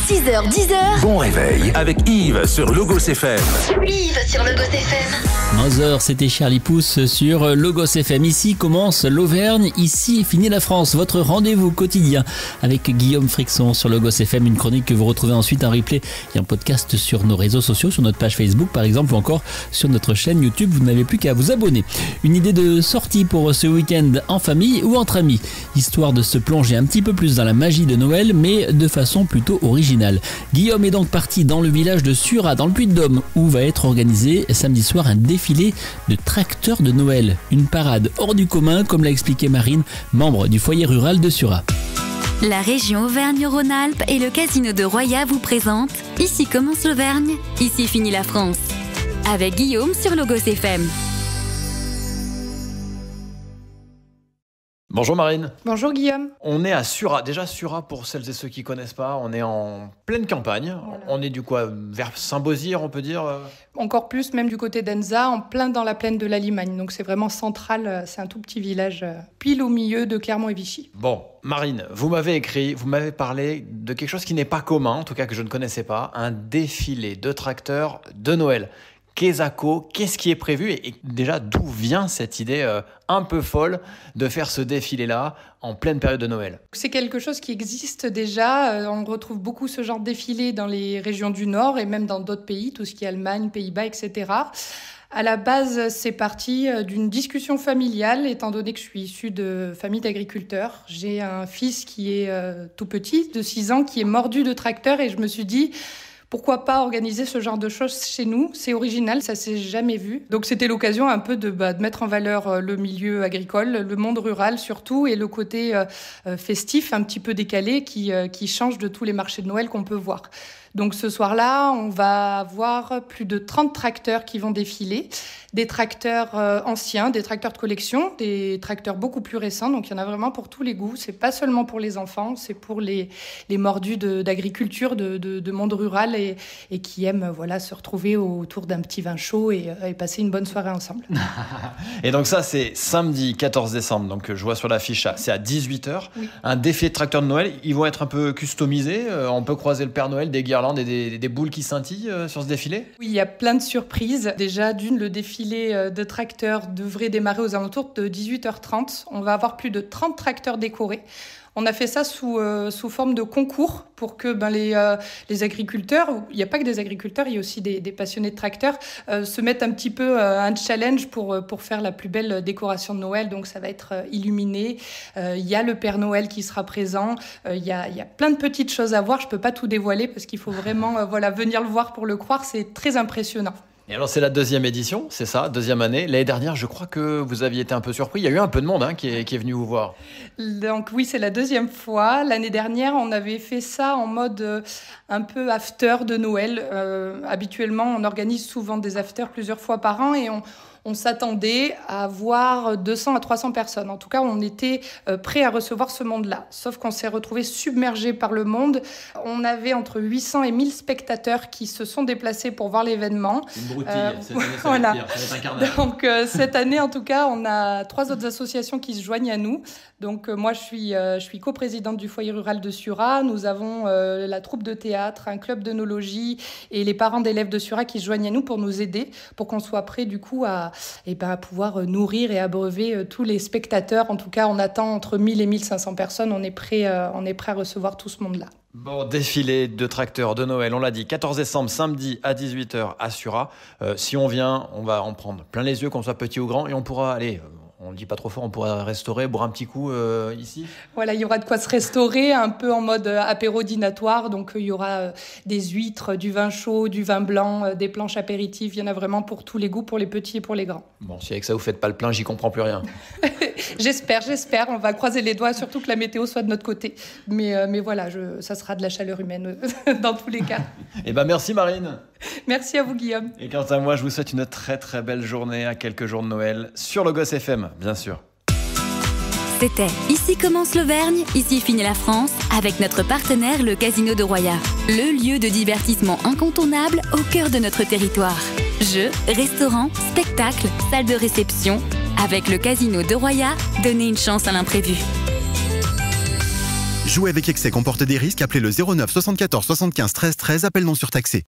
6h, 10h. Bon réveil avec Yves sur Logos FM. Yves sur Logos FM. 11h, c'était Charlie Pousse sur Logos FM. Ici commence l'Auvergne, ici est fini la France. Votre rendez-vous quotidien avec Guillaume Frixon sur Logos FM. Une chronique que vous retrouvez ensuite en replay et en podcast sur nos réseaux sociaux, sur notre page Facebook par exemple, ou encore sur notre chaîne YouTube. Vous n'avez plus qu'à vous abonner. Une idée de sortie pour ce week-end en famille ou entre amis, histoire de se plonger un petit peu plus dans la magie de Noël, mais de façon plutôt originale. Guillaume est donc parti dans le village de Surat, dans le Puy-de-Dôme, où va être organisé samedi soir un défilé de tracteurs de Noël. Une parade hors du commun, comme l'a expliqué Marine, membre du foyer rural de Surat. La région Auvergne-Rhône-Alpes et le casino de Roya vous présentent Ici commence l'Auvergne, ici finit la France. Avec Guillaume sur Logos FM. Bonjour Marine. Bonjour Guillaume. On est à Surat. Déjà Surat, pour celles et ceux qui ne connaissent pas, on est en pleine campagne. Voilà. On est du coup vers Saint-Beauzire, on peut dire. Encore plus, même du côté d'Enza, en plein dans la plaine de la Limagne. Donc c'est vraiment central, c'est un tout petit village, pile au milieu de Clermont et Vichy. Bon, Marine, vous m'avez écrit, vous m'avez parlé de quelque chose qui n'est pas commun, en tout cas que je ne connaissais pas, un défilé de tracteurs de Noël. Qu'est-ce qui est prévu et déjà d'où vient cette idée un peu folle de faire ce défilé-là en pleine période de Noël? C'est quelque chose qui existe déjà. On retrouve beaucoup ce genre de défilé dans les régions du Nord et même dans d'autres pays, tout ce qui est Allemagne, Pays-Bas, etc. À la base, c'est parti d'une discussion familiale, étant donné que je suis issue de famille d'agriculteurs. J'ai un fils qui est tout petit, de 6 ans, qui est mordu de tracteur et je me suis dit... Pourquoi pas organiser ce genre de choses chez nous? C'est original, ça s'est jamais vu. Donc c'était l'occasion un peu de mettre en valeur le milieu agricole, le monde rural surtout, et le côté festif, un petit peu décalé, qui change de tous les marchés de Noël qu'on peut voir. Donc ce soir-là, on va avoir plus de 30 tracteurs qui vont défiler. Des tracteurs anciens, des tracteurs de collection, des tracteurs beaucoup plus récents. Donc il y en a vraiment pour tous les goûts. C'est pas seulement pour les enfants, c'est pour les mordus d'agriculture, de monde rural et qui aiment se retrouver autour d'un petit vin chaud et passer une bonne soirée ensemble. Et donc ça, c'est samedi 14 décembre. Donc je vois sur l'affiche, c'est à 18h. Oui. Un défilé de tracteurs de Noël. Ils vont être un peu customisés. On peut croiser le Père Noël, des guirlandes et des boules qui scintillent sur ce défilé? Oui, il y a plein de surprises. Déjà, le défilé de tracteurs devrait démarrer aux alentours de 18h30. On va avoir plus de 30 tracteurs décorés. On a fait ça sous forme de concours pour que les agriculteurs, il n'y a pas que des agriculteurs, il y a aussi des passionnés de tracteurs, se mettent un petit peu un challenge pour faire la plus belle décoration de Noël. Donc ça va être illuminé. Il y a le Père Noël qui sera présent. Il y a plein de petites choses à voir. Je ne peux pas tout dévoiler parce qu'il faut vraiment venir le voir pour le croire. C'est très impressionnant. Et alors c'est la deuxième édition, c'est ça, deuxième année. L'année dernière, je crois que vous aviez été un peu surpris. Il y a eu un peu de monde qui est venu vous voir. Donc oui, c'est la deuxième fois. L'année dernière, on avait fait ça en mode un peu after de Noël. Habituellement, on organise souvent des afters plusieurs fois par an et on s'attendait à voir 200 à 300 personnes. En tout cas, on était prêts à recevoir ce monde-là. Sauf qu'on s'est retrouvés submergés par le monde. On avait entre 800 et 1000 spectateurs qui se sont déplacés pour voir l'événement. Une broutille, cette année, ça voilà. va être pire, ça va être un carnage. Donc, cette année, en tout cas, on a 3 autres associations qui se joignent à nous. Donc, moi, je suis coprésidente du foyer rural de Surat. Nous avons la troupe de théâtre, un club d'œnologie et les parents d'élèves de Surat qui se joignent à nous pour nous aider, pour qu'on soit prêts, du coup, à pouvoir nourrir et abreuver tous les spectateurs. En tout cas, on attend entre 1000 et 1500 personnes. On est prêt à recevoir tout ce monde-là. Bon, défilé de tracteurs de Noël, on l'a dit, 14 décembre, samedi à 18h à Surat. Si on vient, on va en prendre plein les yeux, qu'on soit petit ou grand, et on pourra aller... On ne le dit pas trop fort, on pourra restaurer, boire un petit coup ici. Voilà, il y aura de quoi se restaurer, un peu en mode apéro dînatoire. Donc, il y aura des huîtres, du vin chaud, du vin blanc, des planches apéritifs. Il y en a vraiment pour tous les goûts, pour les petits et pour les grands. Bon, si avec ça, vous ne faites pas le plein, j'y comprends plus rien. J'espère. On va croiser les doigts, surtout que la météo soit de notre côté. Mais voilà, ça sera de la chaleur humaine dans tous les cas. Eh ben, merci Marine. Merci à vous Guillaume. Et quant à moi, je vous souhaite une très très belle journée à quelques jours de Noël sur Logos FM, bien sûr. C'était Ici commence l'Auvergne, ici finit la France, avec notre partenaire le Casino de Roya. Le lieu de divertissement incontournable au cœur de notre territoire. Jeux, restaurants, spectacles, salles de réception. Avec le Casino de Roya, donnez une chance à l'imprévu. Jouer avec excès comporte des risques. Appelez le 09 74 75 13 13. Appel non surtaxé.